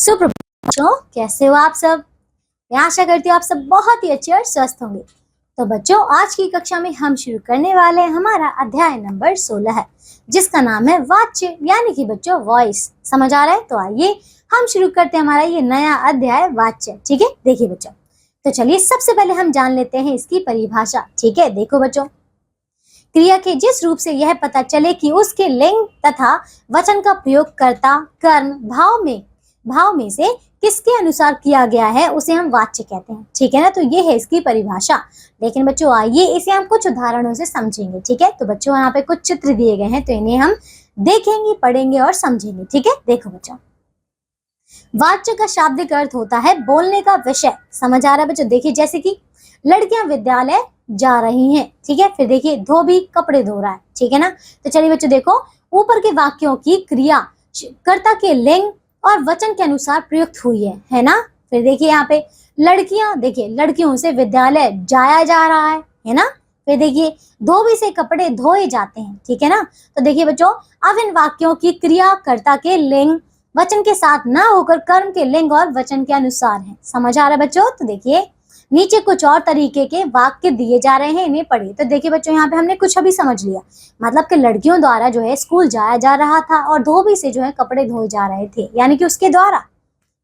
सुप्रभात बच्चों, कैसे हो आप सब। मैं आशा करती हूँ आप सब बहुत ही अच्छे और स्वस्थ होंगे। तो बच्चों, आज की कक्षा में हम शुरू करने वाले हैं हमारा अध्याय नंबर 16 है, जिसका नाम है वाच्य, यानी कि बच्चों वॉइस। समझ आ रहा है? तो आइए हम शुरू करते हैं हमारा ये नया अध्याय वाच्य। ठीक है, देखिए बच्चों, तो चलिए सबसे पहले हम जान लेते हैं इसकी परिभाषा। ठीक है, देखो बच्चों, क्रिया के जिस रूप से यह पता चले कि उसके लिंग तथा वचन का प्रयोग कर्ता कर्म भाव में से किसके अनुसार किया गया है उसे हम वाच्य कहते हैं। ठीक है ना, तो ये है इसकी परिभाषा। लेकिन बच्चों आइए इसे हम कुछ उदाहरणों से समझेंगे। ठीक है, तो बच्चों यहाँ पे कुछ चित्र दिए गए हैं, तो इन्हें हम देखेंगे, पढ़ेंगे और समझेंगे। ठीक है, देखो बच्चों, वाच्य का शाब्दिक अर्थ होता है बोलने का विषय। समझ आ रहा है बच्चों? देखिए, जैसे कि लड़कियां विद्यालय जा रही हैं। ठीक है, फिर देखिए धोबी कपड़े धो रहा है। ठीक है ना, तो चलिए बच्चों देखो, ऊपर के वाक्यों की क्रिया कर्ता के लिंग और वचन के अनुसार प्रयुक्त हुई है ना। फिर देखिए यहाँ पे लड़कियां, देखिए लड़कियों से विद्यालय जाया जा रहा है ना। फिर देखिए धोबी से कपड़े धोए जाते हैं। ठीक है ना, तो देखिए बच्चों, अब इन वाक्यों की क्रिया कर्ता के लिंग वचन के साथ ना होकर कर्म के लिंग और वचन के अनुसार है। समझ आ रहा है बच्चों? तो देखिए नीचे कुछ और तरीके के वाक्य दिए जा रहे हैं, इन्हें पढ़िए। तो देखिए बच्चों, यहाँ पे हमने कुछ अभी समझ लिया, मतलब कि लड़कियों द्वारा जो है स्कूल जाया जा रहा था और धोबी से जो है कपड़े धोए जा रहे थे, यानी कि उसके द्वारा,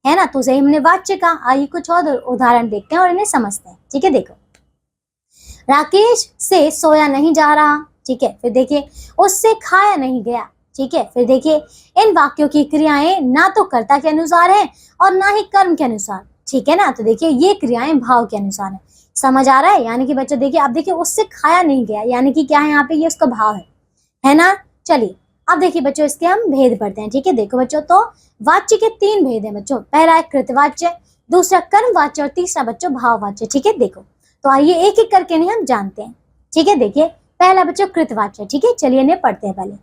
है ना। तो उसे हमने वाच्य का। आइए कुछ और उदाहरण देखते हैं और इन्हें समझते हैं। ठीक है, देखो, राकेश से सोया नहीं जा रहा। ठीक है, फिर देखिए उससे खाया नहीं गया। ठीक है, फिर देखिए इन वाक्यों की क्रियाएं ना तो कर्ता के अनुसार है और ना ही कर्म के अनुसार। ठीक है ना, तो देखिए ये क्रियाएं भाव के अनुसार है। समझ आ रहा है? यानी कि बच्चों देखिए, अब देखिए उससे खाया नहीं गया, यानी कि क्या है यहाँ पे, ये उसका भाव है ना। चलिए अब देखिए बच्चों, इसके हम भेद पढ़ते हैं। ठीक है, देखो बच्चों, तो वाच्य के 3 भेद हैं बच्चों। पहला है कृतवाच्य, दूसरा कर्मवाच्य और तीसरा बच्चों भाववाच्य। ठीक है, देखो, तो आइए एक एक करके इन्हें हम जानते हैं। ठीक है, देखिए पहला बच्चों कृतवाच्य। ठीक है, चलिए इन्हें पढ़ते हैं। पहले,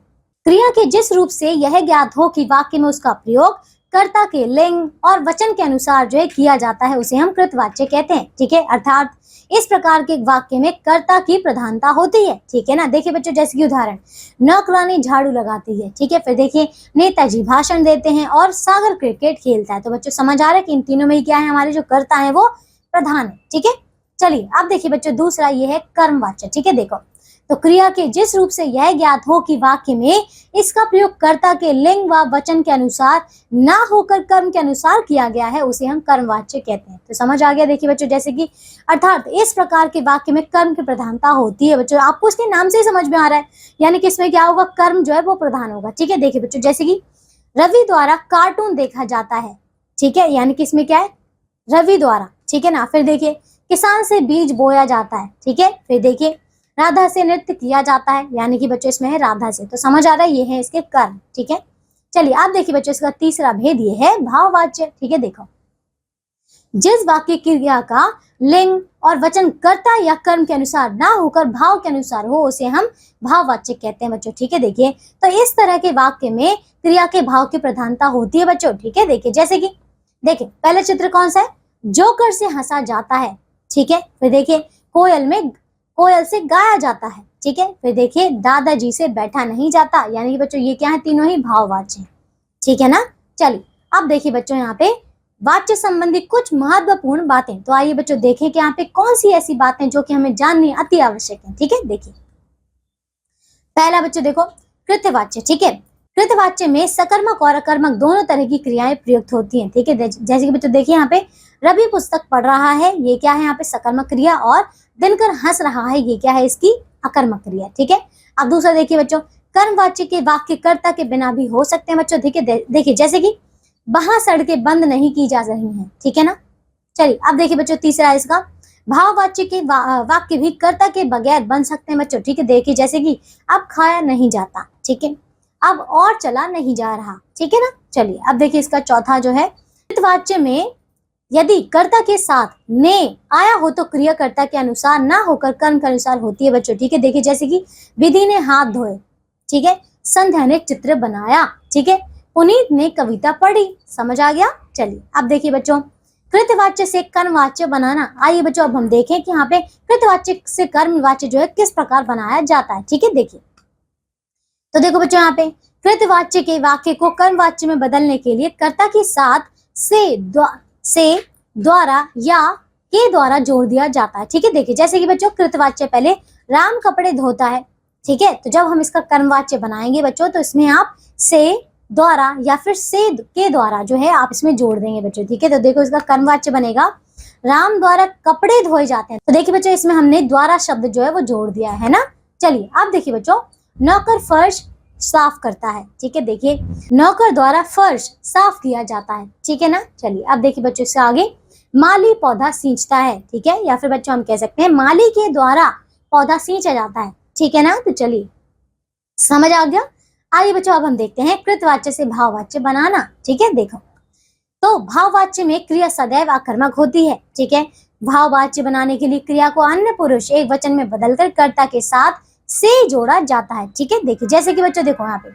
क्रिया के जिस रूप से यह ज्ञात हो कि वाक्य में उसका प्रयोग कर्ता के लिंग और वचन के अनुसार जो है किया जाता है उसे हम कृतवाच्य कहते हैं। ठीक है, अर्थात इस प्रकार के वाक्य में कर्ता की प्रधानता होती है। ठीक है ना, देखिए बच्चों, जैसे कि उदाहरण, नौकरानी झाड़ू लगाती है। ठीक है, फिर देखिए नेताजी भाषण देते हैं और सागर क्रिकेट खेलता है। तो बच्चों समझ आ रहा है कि इन तीनों में क्या है, हमारे जो कर्ता है वो प्रधान है। ठीक है, चलिए अब देखिए बच्चों, दूसरा ये है कर्मवाच्य। ठीक है, देखो, तो क्रिया के जिस रूप से यह ज्ञात हो कि वाक्य में इसका प्रयोग कर्ता के लिंग व वचन के अनुसार ना होकर कर्म के अनुसार किया गया है उसे हम कर्मवाच्य कहते हैं। तो समझ आ गया? देखिए बच्चों, जैसे कि अर्थात इस प्रकार के वाक्य में कर्म की प्रधानता होती है। बच्चों आपको इसके नाम से ही समझ में आ रहा है, यानी कि इसमें क्या होगा, कर्म जो है वो प्रधान होगा। ठीक है, देखिए बच्चों, जैसे कि रवि द्वारा कार्टून देखा जाता है। ठीक है, यानी कि इसमें क्या है, रवि द्वारा। ठीक है ना, फिर देखिए किसान से बीज बोया जाता है। ठीक है, फिर देखिए राधा से नृत्य किया जाता है, यानी कि बच्चों इसमें है राधा से। तो समझ आ रहा है, ये है इसके कर्म। ठीक है, चलिए आप देखिए बच्चों, इसका तीसरा भेद ये है भाववाच्य। ठीक है, देखो, जिस वाक्य क्रिया का लिंग और वचन कर्ता या कर्म के अनुसार ना होकर भाव के अनुसार हो उसे हम भाववाच्य कहते हैं बच्चों। ठीक है, देखिए, तो इस तरह के वाक्य में क्रिया के भाव की प्रधानता होती है बच्चों। ठीक है, देखिए जैसे कि देखिए पहले चित्र कौन सा है, जोकर से हंसा जाता है। ठीक है, फिर देखिए कोयल से गाया जाता है। ठीक है, फिर देखिए दादाजी से बैठा नहीं जाता, यानी कि बच्चों ये क्या है, तीनों ही भाववाच्य हैं। ठीक है ना, चलिए अब देखिए बच्चों, यहाँ पे वाच्य संबंधी कुछ महत्वपूर्ण बातें। तो आइए बच्चों देखें कि यहाँ पे कौन सी ऐसी बातें जो कि हमें जाननी अति आवश्यक है। ठीक है, देखिए पहला बच्चों देखो कृतवाच्य। ठीक है, कृतवाच्य में सकर्मक और अकर्मक दोनों तरह की क्रियाएं प्रयुक्त होती हैं। ठीक है, जैसे कि बच्चों देखिए यहाँ पे रवि पुस्तक पढ़ रहा है, ये क्या है यहाँ पे सकर्मक क्रिया, और दिनकर हंस रहा है, ये क्या है, इसकी अकर्मक क्रिया। ठीक है, अब दूसरा देखिए बच्चों, कर्मवाच्य के वाक्य कर्ता के बिना भी हो सकते हैं बच्चों। ठीक है, देखिए जैसे कि वहां सड़कें बंद नहीं की जा रही हैं। ठीक है ना, चलिए अब देखिए बच्चों, तीसरा इसका भाववाच्य के वाक्य भी कर्ता के बगैर बन सकते हैं बच्चों। ठीक है, देखिए जैसे कि अब खाया नहीं जाता। ठीक है, अब और चला नहीं जा रहा। ठीक है ना, चलिए अब देखिए इसका चौथा जो है, वाच्य में यदि कर्ता के साथ ने आया हो तो क्रिया कर्ता के अनुसार ना होकर कर्म के अनुसार होती है बच्चों। ठीक है, देखिए जैसे कि विधि ने हाथ धोए। ठीक है, संध्या ने चित्र बनाया। ठीक है, पुनीत ने कविता पढ़ी। समझ आ गया? चलिए अब देखिए बच्चों, कृतवाच्य से कर्मवाच्य बनाना। आइए बच्चों अब हम देखें कि यहाँ पे कृतवाच्य से कर्मवाच्य जो है किस प्रकार बनाया जाता है। ठीक है, देखिए, तो देखो बच्चों, यहाँ पे कृतवाच्य के वाक्य को कर्मवाच्य में बदलने के लिए कर्ता के साथ से द्वारा या के द्वारा जोड़ दिया जाता है। ठीक है, देखिए जैसे कि बच्चों कृतवाच्य पहले राम कपड़े धोता है। ठीक है, तो जब हम इसका कर्मवाच्य बनाएंगे बच्चों तो इसमें आप से द्वारा या फिर से के द्वारा जो है आप इसमें जोड़ देंगे बच्चों। ठीक है, तो देखो इसका कर्मवाच्य बनेगा राम द्वारा कपड़े धोए जाते हैं। तो देखिए बच्चों इसमें हमने द्वारा शब्द जो है वो जोड़ दिया है ना। चलिए अब देखिए बच्चों नौकर फर्श साफ करता है। ठीक है, देखिए नौकर द्वारा फर्श साफ किया जाता है। ठीक है ना। चलिए अब देखिए बच्चों इससे आगे माली पौधा सींचता है। ठीक है, या फिर बच्चों हम कह सकते हैं माली के द्वारा पौधा सींचा जाता है। ठीक है ना। तो चलिए समझ आ गया। आइए बच्चों अब हम देखते हैं कृतवाच्य से भाववाच्य बनाना। ठीक है, देखो तो भाववाच्य में क्रिया सदैव आकर्मक होती है। ठीक है, भाववाच्य बनाने के लिए क्रिया को अन्य पुरुष एक वचन में बदलकर कर्ता के साथ से जोड़ा जाता है। ठीक है, देखिए जैसे कि बच्चों देखो यहाँ पे,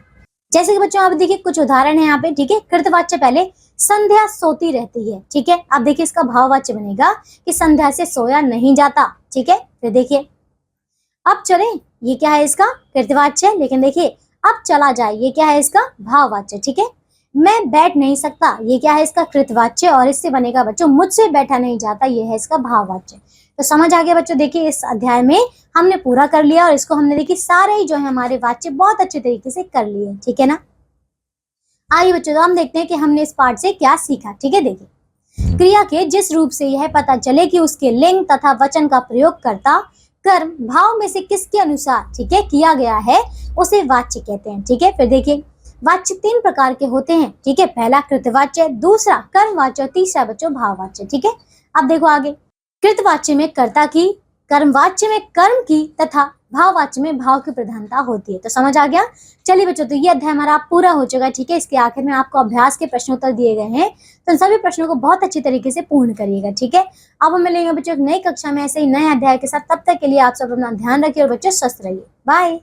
जैसे कि बच्चों आप देखिए कुछ उदाहरण है यहाँ पे। ठीक है, कृतवाच्य पहले संध्या सोती रहती है। ठीक है, अब देखिए इसका भाववाच्य बनेगा कि संध्या से सोया नहीं जाता। ठीक है, फिर देखिए अब चले, ये क्या है इसका कृतवाच्य, लेकिन देखिए अब चला जाए ये क्या है इसका भाववाच्य। ठीक है, मैं बैठ नहीं सकता ये क्या है इसका कृतवाच्य, और इससे बनेगा बच्चों मुझसे बैठा नहीं जाता, ये है इसका भाववाच्य। तो समझ आ गया बच्चों। देखिए इस अध्याय में हमने पूरा कर लिया और इसको हमने देखिए सारे ही जो है हमारे वाच्य बहुत अच्छे तरीके से कर लिए। ठीक है ना। आइए बच्चों तो हम देखते हैं कि हमने इस पाठ से क्या सीखा। ठीक है, देखिए क्रिया के जिस रूप से यह पता चले कि उसके लिंग तथा वचन का प्रयोग करता कर्म भाव में से किसके अनुसार ठीक है किया गया है उसे वाच्य कहते हैं। ठीक है, फिर देखिए वाच्य 3 प्रकार के होते हैं। ठीक है, पहला कृतवाच्य, दूसरा कर्मवाच्य और तीसरा बच्चों भाववाच्य। ठीक है, अब देखो आगे कृतवाच्य में कर्ता की, कर्मवाच्य में कर्म की तथा भाववाच्य में भाव की प्रधानता होती है। तो समझ आ गया। चलिए बच्चों तो ये अध्याय हमारा पूरा हो चुका है। ठीक है, इसके आखिर में आपको अभ्यास के प्रश्नोत्तर दिए गए हैं, तो इन सभी प्रश्नों को बहुत अच्छी तरीके से पूर्ण करिएगा। ठीक है, अब हम मिलेंगे बच्चों एक नई कक्षा में ऐसे ही नए अध्याय के साथ। तब तक के लिए आप सब अपना ध्यान रखिए और बच्चों स्वस्थ रहिए। बाय।